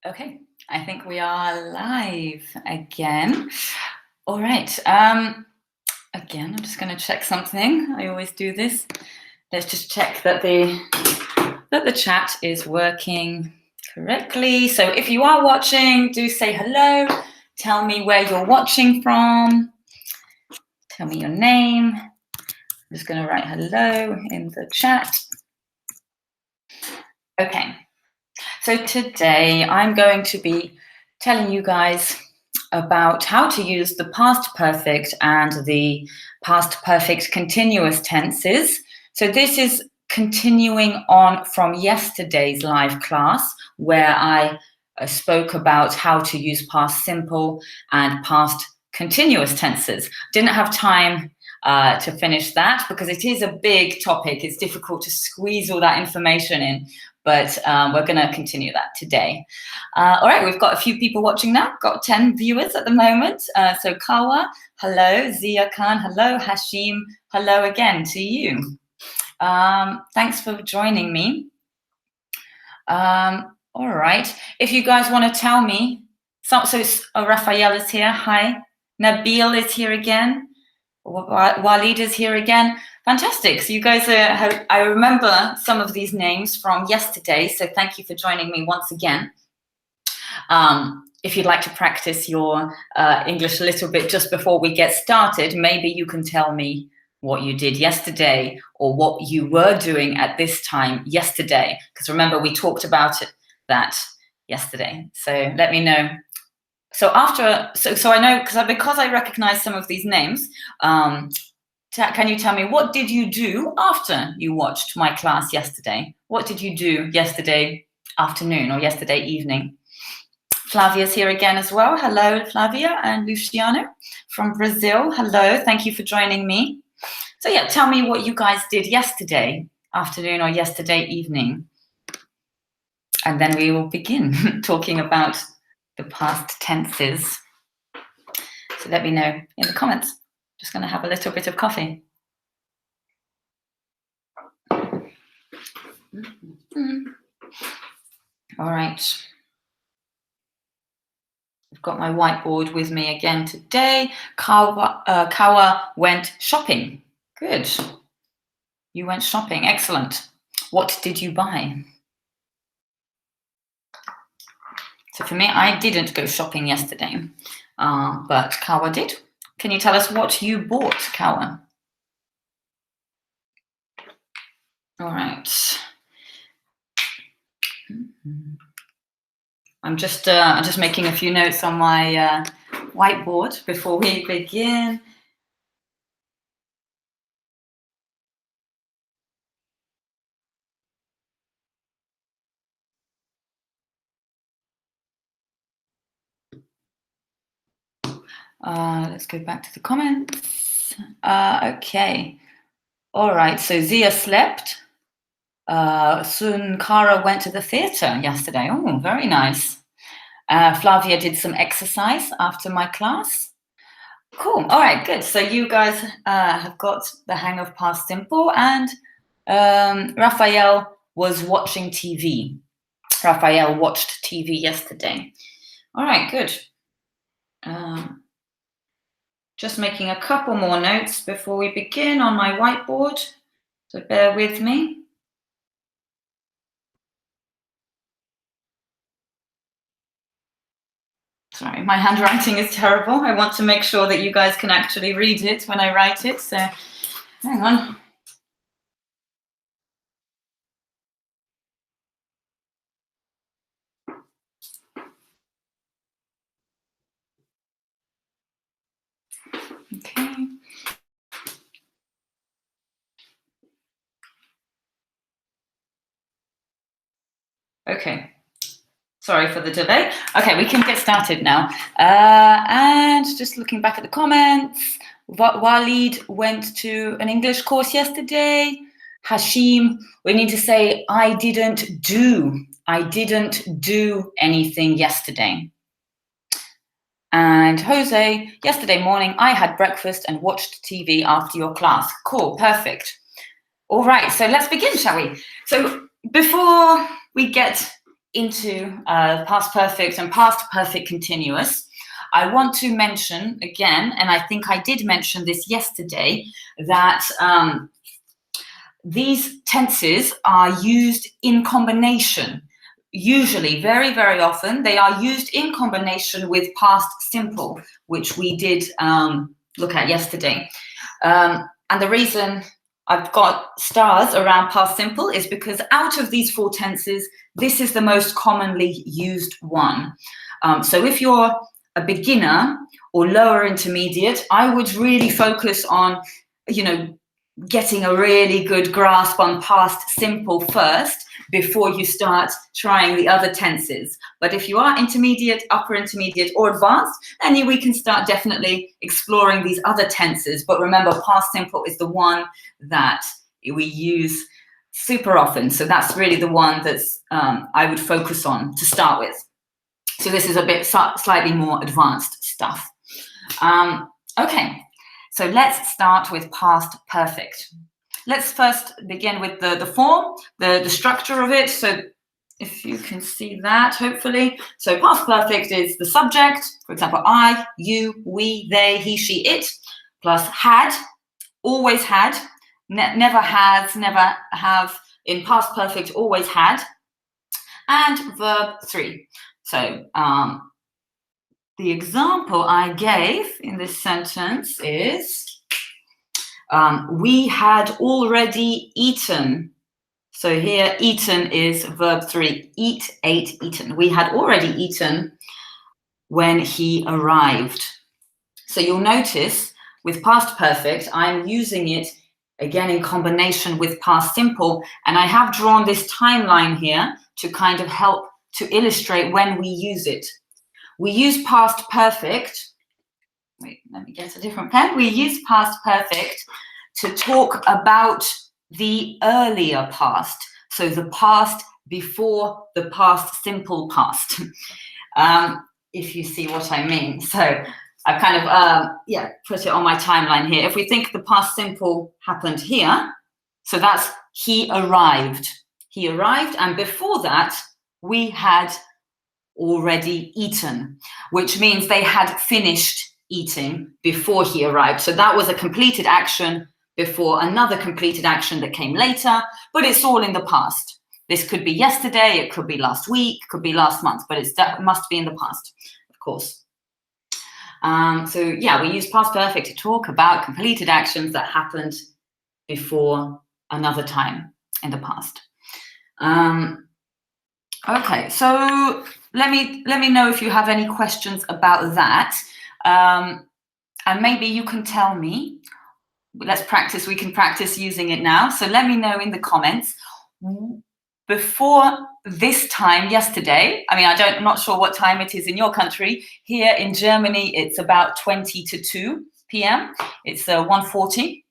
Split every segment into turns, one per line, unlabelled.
Okay, I think we are live again. All right. Again, I'm just going to check something. I always do this. Let's just check that the chat is working correctly. So if you are watching, do say hello. Tell me where you're watching from. Tell me your name. I'm just going to write hello in the chat. Okay. So today I'm going to be telling you guys about how to use the past perfect and the past perfect continuous tenses. So this is continuing on from yesterday's live class where I spoke about how to use past simple and past continuous tenses. Didn't have time to finish that because it is a big topic. It's difficult to squeeze all that information in. But we're going to continue that today. All right, we've got a few people watching now. Got 10 viewers at the moment. So Kawa, hello. Zia Khan, hello. Hashim, hello again to you. Thanks for joining me. All right. If you guys want to tell me, so Raphael is here. Hi. Nabil is here again. Walid is here again. Fantastic. So you guys I remember some of these names from yesterday. So thank you for joining me once again. If you'd like to practice your English a little bit just before we get started, maybe you can tell me what you did yesterday or what you were doing at this time yesterday. Because remember, we talked about that yesterday. So let me know. So so I know because I recognize some of these names. Can you tell me what did you do after you watched my class yesterday? What did you do yesterday afternoon or yesterday evening? Flavia's here again as well. Hello, Flavia, and Luciano from Brazil. Hello, thank you for joining me. So yeah, tell me what you guys did yesterday afternoon or yesterday evening. And then we will begin talking about the past tenses. So let me know in the comments. Just going to have a little bit of coffee. All right. I've got my whiteboard with me again today. Kawa went shopping. Good. You went shopping. Excellent. What did you buy? So for me, I didn't go shopping yesterday, but Kawa did. Can you tell us what you bought, Kawa? All right. I'm just making a few notes on my whiteboard before we begin. Let's go back to the comments. Okay. All right. So Zia slept. Soon Kara went to the theatre yesterday. Oh, very nice. Flavia did some exercise after my class. Cool. All right, good. So you guys have got the hang of past simple, and Raphael was watching TV. Raphael watched TV yesterday. All right, good. Just making a couple more notes before we begin on my whiteboard, so bear with me. Sorry, my handwriting is terrible. I want to make sure that you guys can actually read it when I write it, so hang on. Okay. Okay. Sorry for the delay. Okay, we can get started now. And just looking back at the comments, Walid went to an English course yesterday. Hashim, we need to say, I didn't do anything yesterday. And Jose, yesterday morning, I had breakfast and watched TV after your class. Cool, perfect. All right, so let's begin, shall we? So before we get into past perfect and past perfect continuous, I want to mention again, and I think I did mention this yesterday, that these tenses are used in combination. Usually, very, very often, they are used in combination with past simple, which we did look at yesterday. And the reason I've got stars around past simple is because out of these four tenses, this is the most commonly used one. So if you're a beginner or lower intermediate, I would really focus on, getting a really good grasp on past simple first before you start trying the other tenses. But if you are intermediate, upper intermediate, or advanced, then we can start definitely exploring these other tenses. But remember, past simple is the one that we use super often. So that's really the one that's I would focus on to start with. So this is a bit slightly more advanced stuff. Okay. So let's start with past perfect. Let's first begin with the form, the structure of it. So if you can see that, hopefully. So past perfect is the subject, for example, I, you, we, they, he, she, it, plus had, always had, never has, never have, in past perfect, always had, and verb 3. So the example I gave in this sentence is, we had already eaten. So here, eaten is verb 3. Eat, ate, eaten. We had already eaten when he arrived. So you'll notice with past perfect, I'm using it again in combination with past simple. And I have drawn this timeline here to kind of help to illustrate when we use it. We use past perfect. Wait, let me get a different pen. We use past perfect to talk about the earlier past. So the past before the past simple past. If you see what I mean. So I kind of, put it on my timeline here. If we think the past simple happened here, so that's he arrived. He arrived, and before that, we had already eaten, which means they had finished eating before he arrived. So that was a completed action before another completed action that came later, but it's all in the past. This could be yesterday, it could be last week, could be last month, but it must be in the past, of course. We use past perfect to talk about completed actions that happened before another time in the past. Okay, so let me know if you have any questions about that. And maybe you can tell me. Let's practice. We can practice using it now. So let me know in the comments. Before this time yesterday, I'm not sure what time it is in your country. Here in Germany, it's about 20 to 2 p.m. It's 1:40.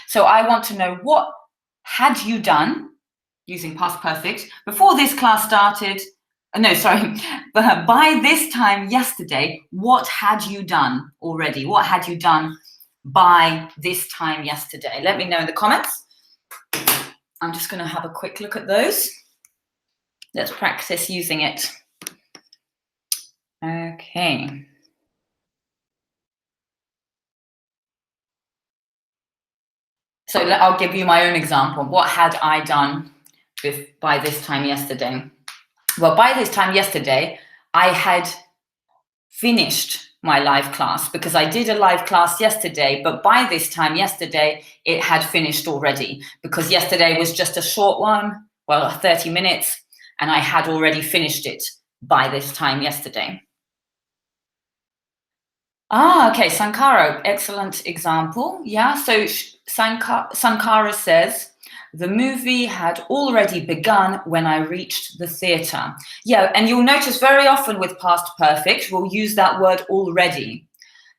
So I want to know, what had you done using past perfect before this class started? But by this time yesterday, what had you done already? What had you done by this time yesterday? Let me know in the comments. I'm just going to have a quick look at those. Let's practice using it. Okay. So I'll give you my own example. What had I done by this time yesterday? Well, by this time yesterday, I had finished my live class, because I did a live class yesterday, but by this time yesterday, it had finished already, because yesterday was just a short one, 30 minutes, and I had already finished it by this time yesterday. Okay, Sankara, excellent example. Yeah, so Sankara says, the movie had already begun when I reached the theatre. Yeah, and you'll notice very often with past perfect, we'll use that word already.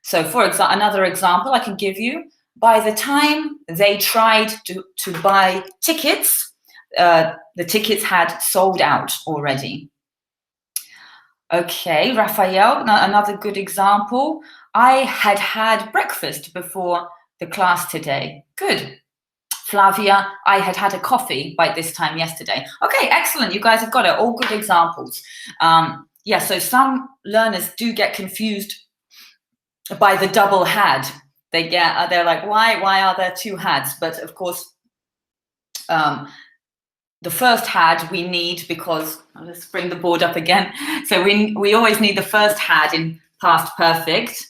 So for example, another example I can give you, by the time they tried to buy tickets, the tickets had sold out already. Okay, Raphael, another good example. I had breakfast before the class today. Good. Flavia, I had had a coffee by this time yesterday. Okay, excellent. You guys have got it. All good examples. Yeah, so some learners do get confused by the double had. They're like, why are there two hads? But of course, the first had we need because, let's bring the board up again. So we always need the first had in past perfect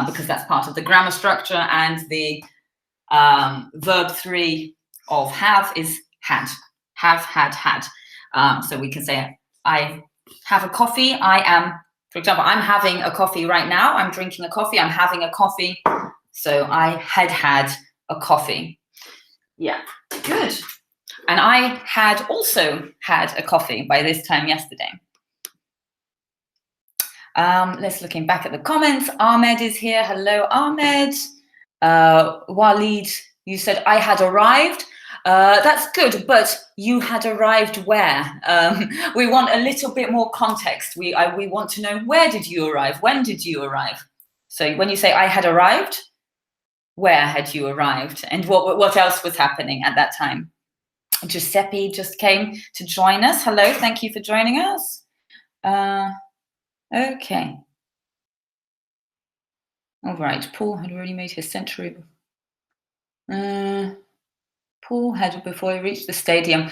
because that's part of the grammar structure, and the verb 3 of have is had. Have, had. So we can say, I have a coffee. I am, for example, I'm having a coffee right now. I'm drinking a coffee. I'm having a coffee. So I had a coffee. Yeah, good. And I had also had a coffee by this time yesterday. Let's looking back at the comments. Ahmed is here. Hello, Ahmed. Walid, you said I had arrived. That's good, but you had arrived where? We want a little bit more context. We want to know, where did you arrive? When did you arrive? So when you say I had arrived, where had you arrived? And what else was happening at that time? Giuseppe just came to join us. Hello, thank you for joining us. Okay. All right, Paul had already made his century. Paul had before he reached the stadium.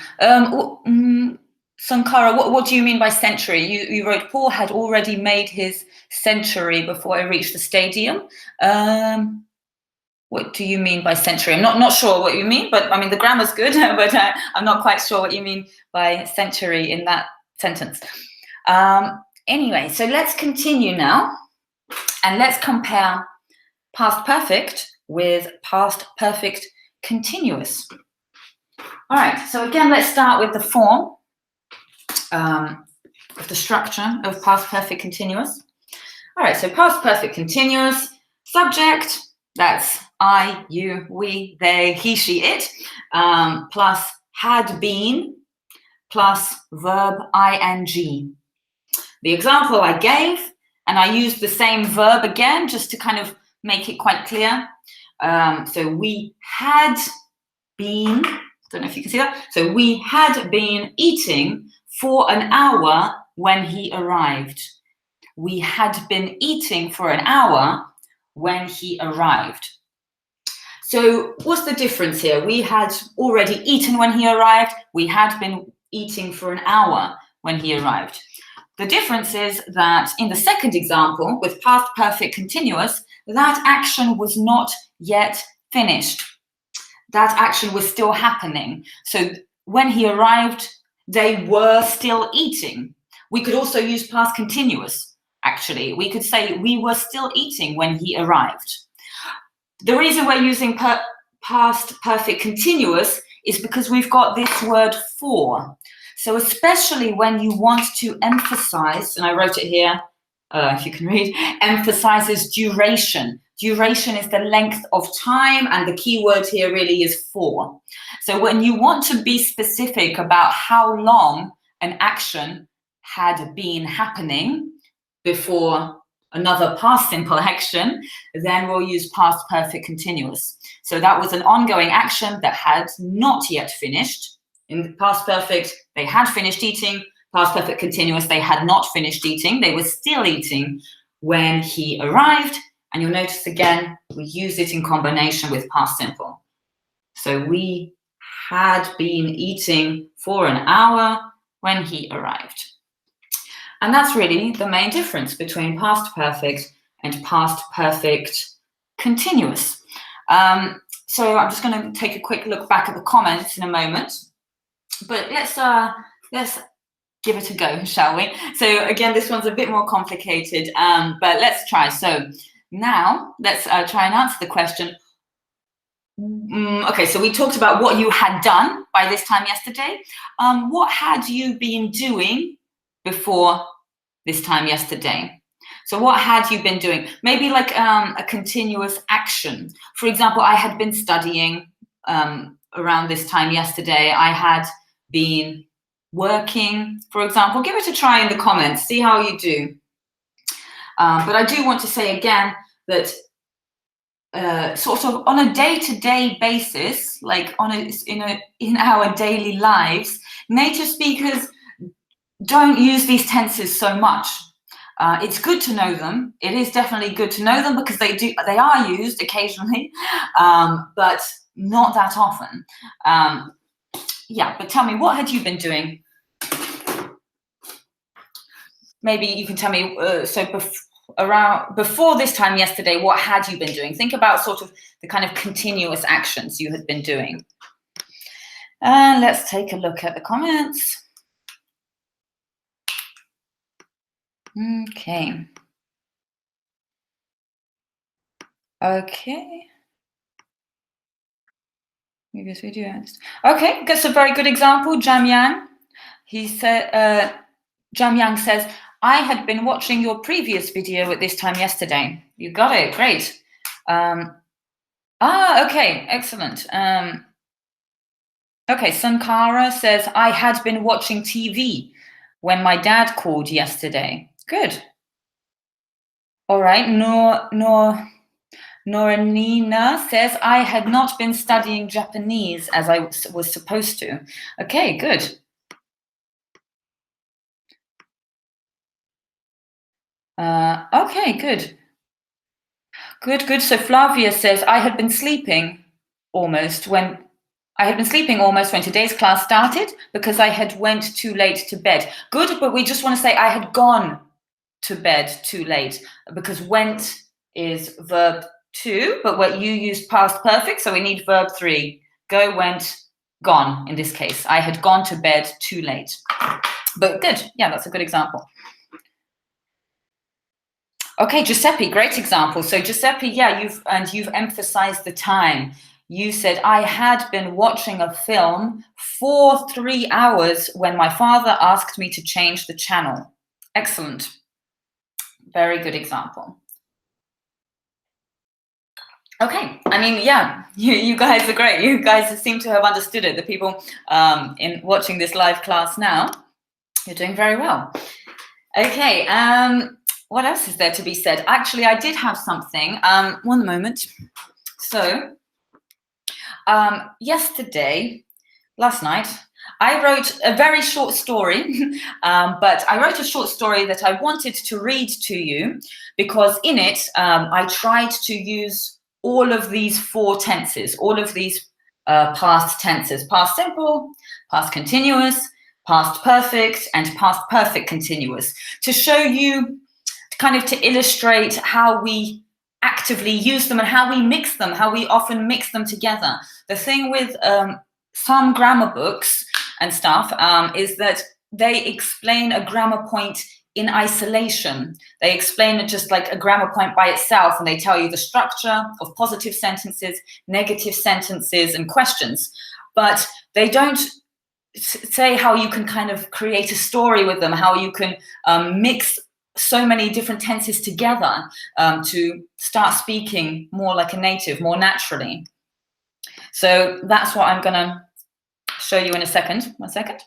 Sankara, what do you mean by century? You wrote Paul had already made his century before he reached the stadium. What do you mean by century? I'm not sure what you mean, but I mean the grammar's good, but I'm not quite sure what you mean by century in that sentence. Anyway, so let's continue now, and let's compare past perfect with past perfect continuous. All right, so again, let's start with the form of the structure of past perfect continuous. All right, so past perfect continuous, subject, that's I, you, we, they, he, she, it, plus had been, plus verb ing. The example I gave, and I used the same verb again, just to kind of make it quite clear. So we had been, don't know if you can see that. So we had been eating for an hour when he arrived. We had been eating for an hour when he arrived. So what's the difference here? We had already eaten when he arrived. We had been eating for an hour when he arrived. The difference is that in the second example, with past perfect continuous, that action was not yet finished. That action was still happening. So when he arrived, they were still eating. We could also use past continuous, actually. We could say we were still eating when he arrived. The reason we're using past perfect continuous is because we've got this word for. So especially when you want to emphasize, and I wrote it here, if you can read, emphasizes duration. Duration is the length of time, and the key word here really is for. So when you want to be specific about how long an action had been happening before another past simple action, then we'll use past perfect continuous. So that was an ongoing action that had not yet finished. In past perfect, they had finished eating. Past perfect continuous, they had not finished eating. They were still eating when he arrived. And you'll notice again, we use it in combination with past simple. So we had been eating for an hour when he arrived. And that's really the main difference between past perfect and past perfect continuous. So I'm just going to take a quick look back at the comments in a moment. But let's give it a go, shall we? So again, this one's a bit more complicated, but let's try. So now let's try and answer the question. Okay, so we talked about what you had done by this time yesterday. What had you been doing before this time yesterday? So what had you been doing? Maybe like a continuous action. For example, I had been studying around this time yesterday. I had been working, for example. Give it a try in the comments, see how you do. But I do want to say again that sort of on a day-to-day basis, like in our daily lives, native speakers don't use these tenses so much. It's good to know them. It is definitely good to know them because they are used occasionally, but not that often. Yeah, but tell me, what had you been doing? Maybe you can tell me, before this time yesterday, what had you been doing? Think about sort of the kind of continuous actions you had been doing. And let's take a look at the comments. Okay. Okay. Previous video. Okay, that's a very good example. Jamyang. He said, Jamyang says, I had been watching your previous video at this time yesterday. You got it. Great. Okay. Excellent. Okay, Sankara says, I had been watching TV when my dad called yesterday. Good. All right. Noranina says, I had not been studying Japanese as I was supposed to. Okay, good. Okay, good. Good. So Flavia says, I had been sleeping almost when today's class started because I had went too late to bed. Good, but we just want to say I had gone to bed too late because went is verb 2, but what you use past perfect, so we need verb 3. Go, went, gone in this case. I had gone to bed too late. But good. Yeah, that's a good example. Okay, Giuseppe, great example. So Giuseppe, yeah, you've emphasized the time. You said, I had been watching a film for 3 hours when my father asked me to change the channel. Excellent. Very good example. Okay, I mean, yeah, you guys are great. You guys seem to have understood it. The people in watching this live class now, you're doing very well. Okay, what else is there to be said? Actually, I did have something. One moment. So, last night, I wrote a very short story, but I wrote a short story that I wanted to read to you because in it, I tried to use all of these 4 tenses, all of these past tenses, past simple, past continuous, past perfect, and past perfect continuous, to show you, kind of to illustrate how we actively use them and how we mix them, how we often mix them together. The thing with some grammar books and stuff is that they explain a grammar point in isolation. They explain it just like a grammar point by itself, and they tell you the structure of positive sentences, negative sentences, and questions. But they don't say how you can kind of create a story with them, how you can mix so many different tenses together to start speaking more like a native, more naturally. So that's what I'm going to show you in a second. 1 second.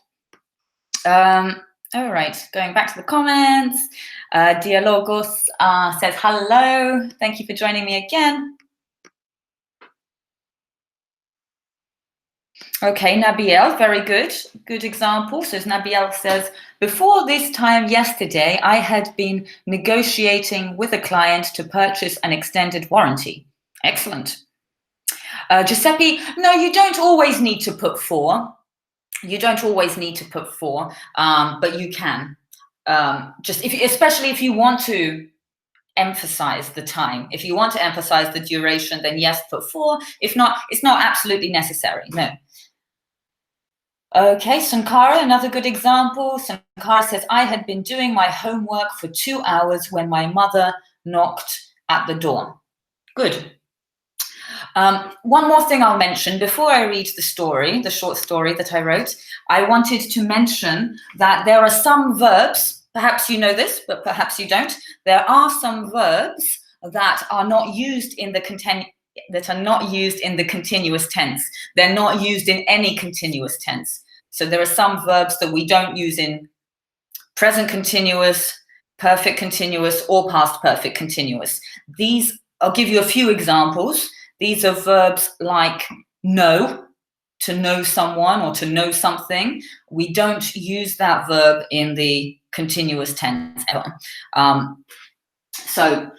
All right, going back to the comments. Dialogos says, hello. Thank you for joining me again. Okay, Nabiel, very good. Good example. So Nabiel says, before this time yesterday, I had been negotiating with a client to purchase an extended warranty. Excellent. Giuseppe, no, you don't always need to put for. You don't always need to put for, but you can. Especially if you want to emphasize the time. If you want to emphasize the duration, then yes, put for. If not, it's not absolutely necessary. No. Okay, Sankara, another good example. Sankara says, I had been doing my homework for 2 hours when my mother knocked at the door. Good. One more thing I'll mention before I read the story, the short story that I wrote. I wanted to mention that there are some verbs, perhaps you know this, but perhaps you don't. There are some verbs that are not used in the continuous tense. They're not used in any continuous tense. So there are some verbs that we don't use in present continuous, perfect continuous, or past perfect continuous. These I'll give you a few examples. These are verbs like know, to know someone or to know something. We don't use that verb in the continuous tense ever. So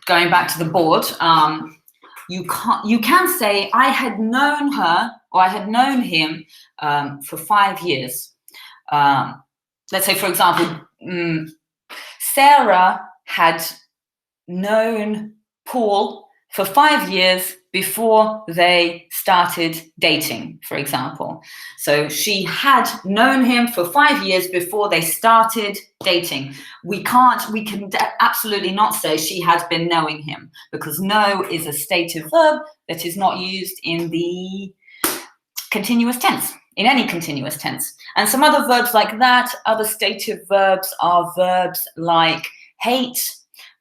going back to the board, you can say I had known her or I had known him for 5 years. Let's say, for example, Sarah had known Paul for 5 years before they started dating, for example. So she had known him for 5 years before they started dating. We can absolutely not say she had been knowing him, because know is a stative verb that is not used in the continuous tense, in any continuous tense. And some other verbs like that, other stative verbs are verbs like hate,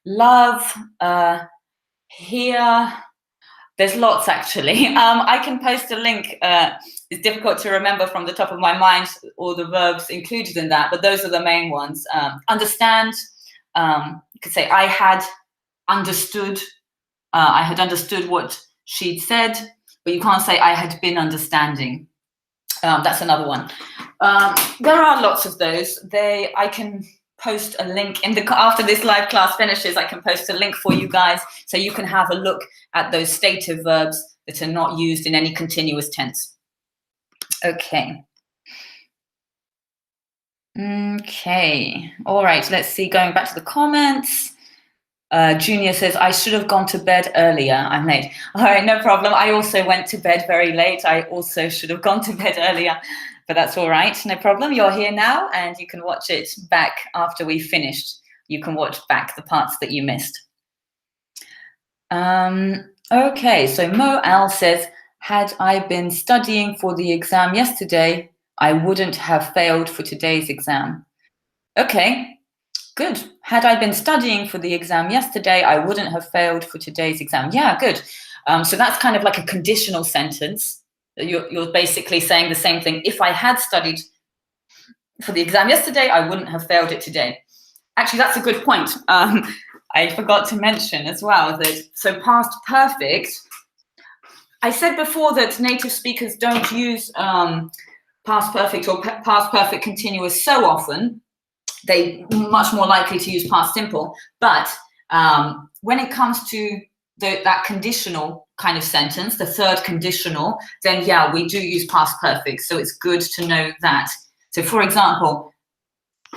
love, here. There's lots, actually. I can post a link. It's difficult to remember from the top of my mind all the verbs included in that, but those are the main ones. Understand. You could say I had understood. I had understood what she'd said, but you can't say I had been understanding. That's another one. There are lots of those. I can post a link after this live class finishes. I can post a link for you guys so you can have a look at those stative verbs that are not used in any continuous tense. Okay. Okay. All right. Let's see. Going back to the comments. Junior says, I should have gone to bed earlier. I'm late. All right, no problem. I also went to bed very late. I also should have gone to bed earlier, but that's all right. No problem. You're here now and you can watch it back after we've finished. You can watch back the parts that you missed. Okay, so Mo Al says, had I been studying for the exam yesterday, I wouldn't have failed for today's exam. Okay. Good. Had I been studying for the exam yesterday, I wouldn't have failed for today's exam. Yeah, good. So that's kind of like a conditional sentence. You're basically saying the same thing. If I had studied for the exam yesterday, I wouldn't have failed it today. Actually, that's a good point. I forgot to mention as well that, so past perfect, I said before that native speakers don't use past perfect or past perfect continuous so often. They're much more likely to use past simple. But when it comes to that conditional kind of sentence, the third conditional, then yeah, we do use past perfect. So it's good to know that. So for example,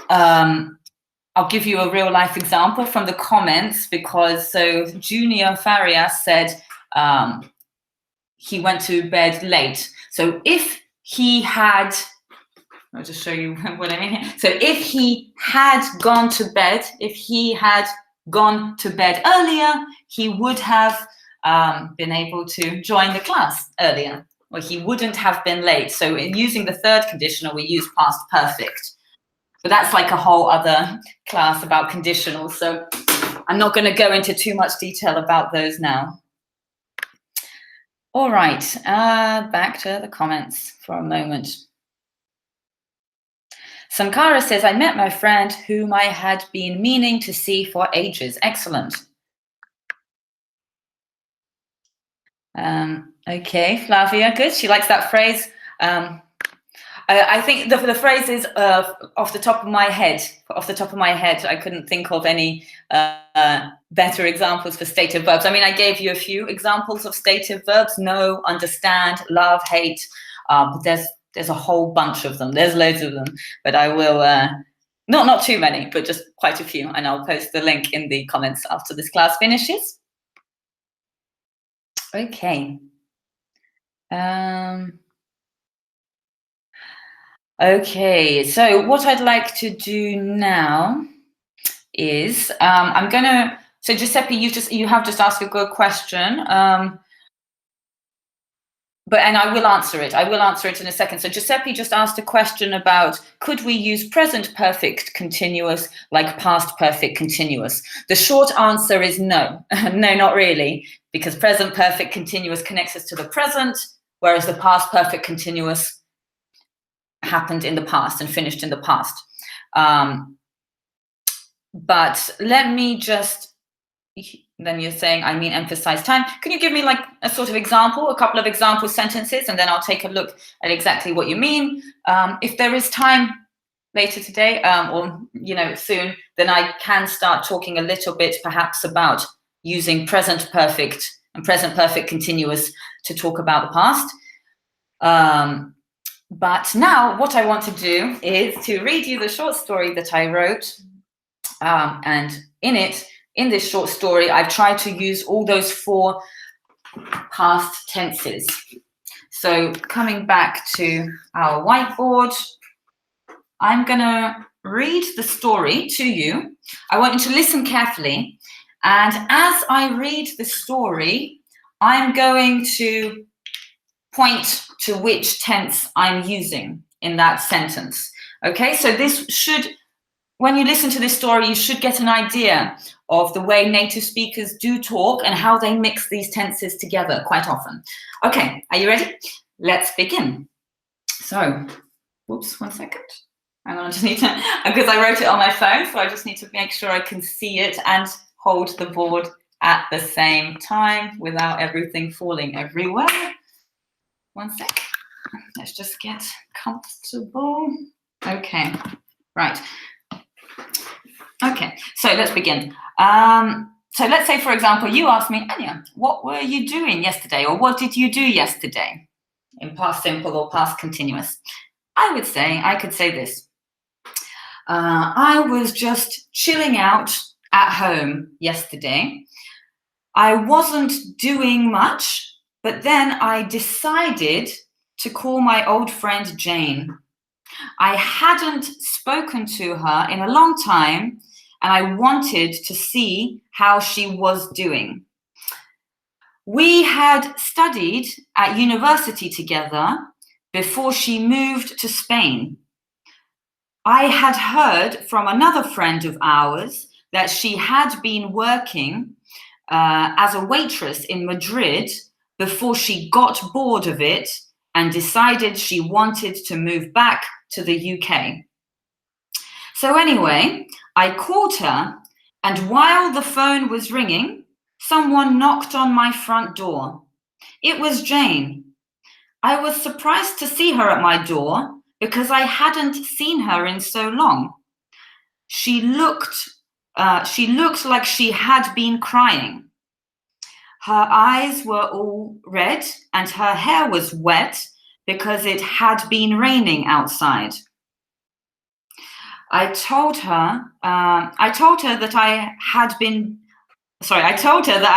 I'll give you a real life example from the comments, because so Junior Faria said he went to bed late. So if he had, I'll just show you what I mean here. So if he had gone to bed, earlier, he would have been able to join the class earlier, or he wouldn't have been late. So in using the third conditional, we use past perfect. But that's like a whole other class about conditionals. So I'm not going to go into too much detail about those now. All right, back to the comments for a moment. Sankara says, I met my friend whom I had been meaning to see for ages. Excellent. Okay, Flavia, good. She likes that phrase. I think the phrase is off the top of my head. I couldn't think of any better examples for stative verbs. I mean, I gave you a few examples of stative verbs: know, understand, love, hate. But there's a whole bunch of them. There's loads of them, but I will not too many, but just quite a few, and I'll post the link in the comments after this class finishes. Okay. Okay, so what I'd like to do now is I'm gonna. So Giuseppe, you have just asked a good question. And I will answer it. I will answer it in a second. So Giuseppe just asked a question about, could we use present perfect continuous like past perfect continuous? The short answer is no. No, not really, because present perfect continuous connects us to the present, whereas the past perfect continuous happened in the past and finished in the past. But let me just then you're saying, I mean, emphasize time. Can you give me like a sort of example, a couple of example sentences, and then I'll take a look at exactly what you mean. If there is time later today, or soon, then I can start talking a little bit perhaps about using present perfect and present perfect continuous to talk about the past. But now what I want to do is to read you the short story that I wrote, and in this short story, I've tried to use all those 4 past tenses. So coming back to our whiteboard, I'm going to read the story to you. I want you to listen carefully. And as I read the story, I'm going to point to which tense I'm using in that sentence. Okay, so this should, when you listen to this story, you should get an idea of the way native speakers do talk and how they mix these tenses together quite often. Okay, are you ready? Let's begin. So, whoops, 1 second. Hang on, I just need to, because I wrote it on my phone, so I just need to make sure I can see it and hold the board at the same time without everything falling everywhere. 1 sec. Let's just get comfortable. Okay, right. Okay, so let's begin. So let's say, for example, you asked me, Anya, what were you doing yesterday? Or what did you do yesterday? In past simple or past continuous. I could say this. I was just chilling out at home yesterday. I wasn't doing much, but then I decided to call my old friend Jane. I hadn't spoken to her in a long time, and I wanted to see how she was doing. We had studied at university together before she moved to Spain. I had heard from another friend of ours that she had been working as a waitress in Madrid before she got bored of it and decided she wanted to move back to the UK. So anyway, I called her, and while the phone was ringing, someone knocked on my front door. It was Jane. I was surprised to see her at my door because I hadn't seen her in so long. She looked like she had been crying. Her eyes were all red and her hair was wet because it had been raining outside. I told her that I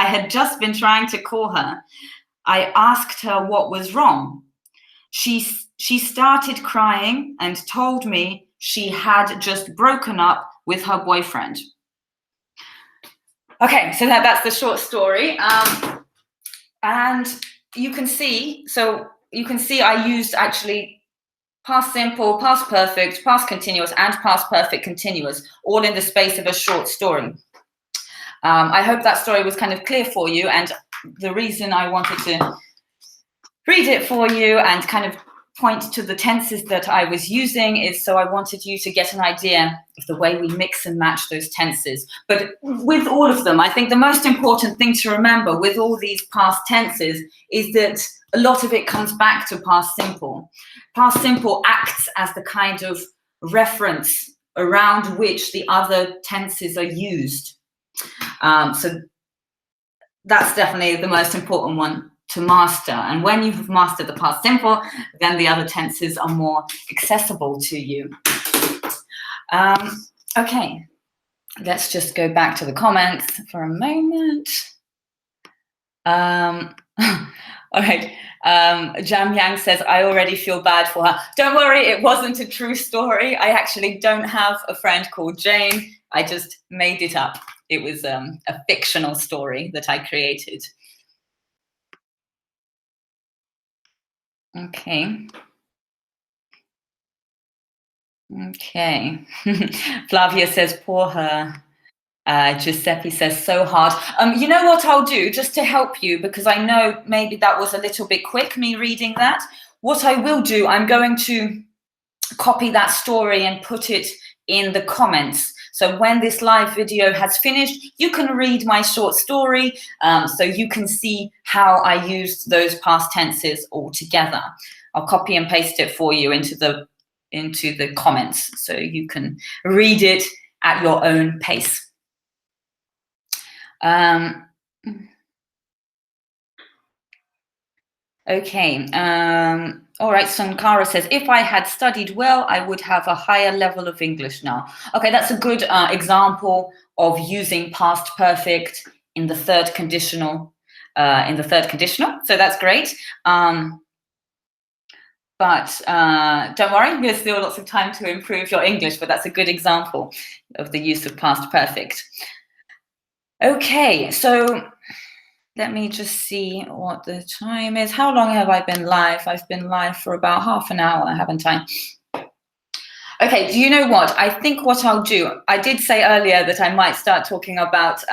had just been trying to call her. I asked her what was wrong. She started crying and told me she had just broken up with her boyfriend. Okay, so that's the short story. And you can see I used actually past simple, past perfect, past continuous, and past perfect continuous, all in the space of a short story. I hope that story was kind of clear for you, and the reason I wanted to read it for you and kind of point to the tenses that I was using is so I wanted you to get an idea of the way we mix and match those tenses. But with all of them, I think the most important thing to remember with all these past tenses is that a lot of it comes back to past simple. Past simple acts as the kind of reference around which the other tenses are used. So that's definitely the most important one to master. And when you have mastered the past simple, then the other tenses are more accessible to you. Okay, let's just go back to the comments for a moment. All right, Jam Yang says, I already feel bad for her. Don't worry, it wasn't a true story. I actually don't have a friend called Jane. I just made it up. It was a fictional story that I created. Okay. Okay. Flavia says, poor her. Giuseppe says, so hard. You know what I'll do, just to help you, because I know maybe that was a little bit quick, me reading that. What I will do, I'm going to copy that story and put it in the comments So when this live video has finished, you can read my short story, so you can see how I used those past tenses all together. I'll copy and paste it for you into the comments so you can read it at your own pace. Okay. All right. Sankara says, if I had studied well, I would have a higher level of English now. Okay, that's a good example of using past perfect in the third conditional. So that's great. But don't worry, there's still lots of time to improve your English, but that's a good example of the use of past perfect. Okay, so let me just see what the time is. How long have I been live? I've been live for about half an hour, haven't I? Okay, do you know what? I think what I'll do, I did say earlier that I might start talking about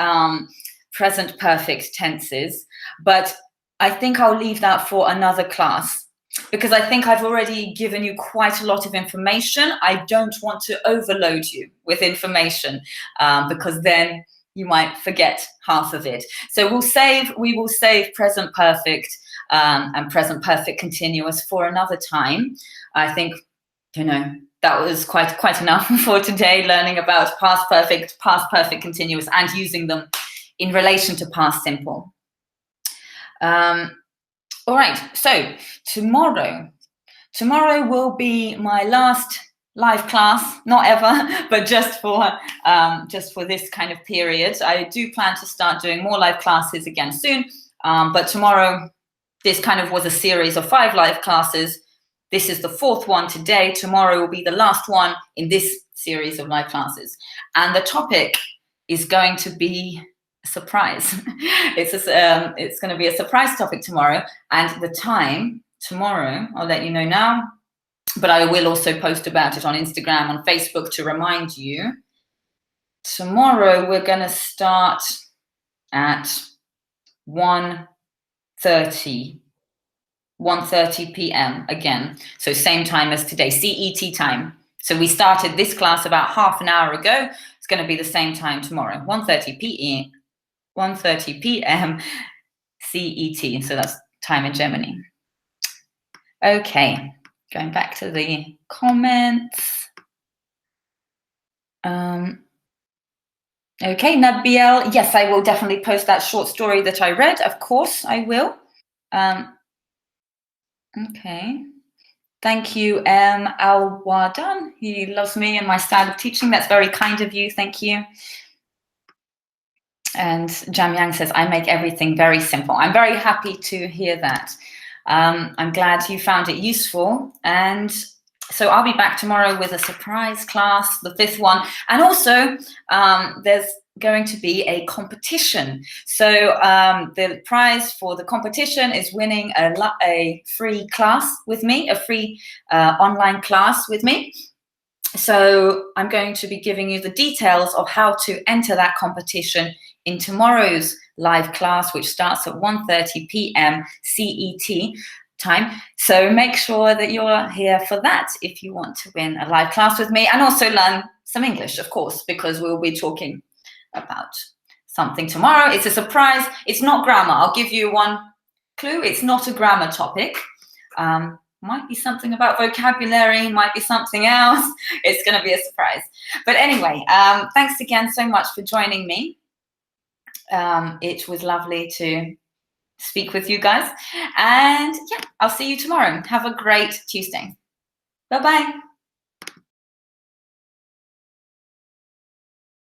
present perfect tenses, but I think I'll leave that for another class because I think I've already given you quite a lot of information. I don't want to overload you with information because then you might forget half of it. So we will save present perfect and present perfect continuous for another time. I think, that was quite enough for today, learning about past perfect continuous, and using them in relation to past simple. All right, so tomorrow will be my last live class, not ever, but just for this kind of period. I do plan to start doing more live classes again soon, but tomorrow, this kind of was a series of 5 live classes. This is the 4th one today. Tomorrow will be the last one in this series of live classes. And the topic is going to be a surprise. It's going to be a surprise topic tomorrow. And the time tomorrow, I'll let you know now, but I will also post about it on Instagram, on Facebook to remind you. Tomorrow, we're going to start at 1:30 p.m. again. So same time as today, CET time. So we started this class about half an hour ago. It's going to be the same time tomorrow, 1:30 p.m. CET. So that's time in Germany. Okay, going back to the comments. Okay, Nabil, yes, I will definitely post that short story that I read. Of course, I will. Okay. Thank you, Al-Wadan. He loves me and my style of teaching. That's very kind of you. Thank you. And Jam Yang says, I make everything very simple. I'm very happy to hear that. I'm glad you found it useful. And so I'll be back tomorrow with a surprise class, the 5th one. And also, there's going to be a competition. So the prize for the competition is winning a free class with me, a free online class with me. So I'm going to be giving you the details of how to enter that competition in tomorrow's live class, which starts at 1:30 p.m. CET time. So make sure that you're here for that if you want to win a live class with me, and also learn some English, of course, because we'll be talking about something tomorrow. It's a surprise. It's not grammar. I'll give you one clue. It's not a grammar topic. Might be something about vocabulary, might be something else. It's going to be a surprise. But anyway, thanks again so much for joining me. It was lovely to speak with you guys. And yeah, I'll see you tomorrow. Have a great Tuesday. Bye-bye.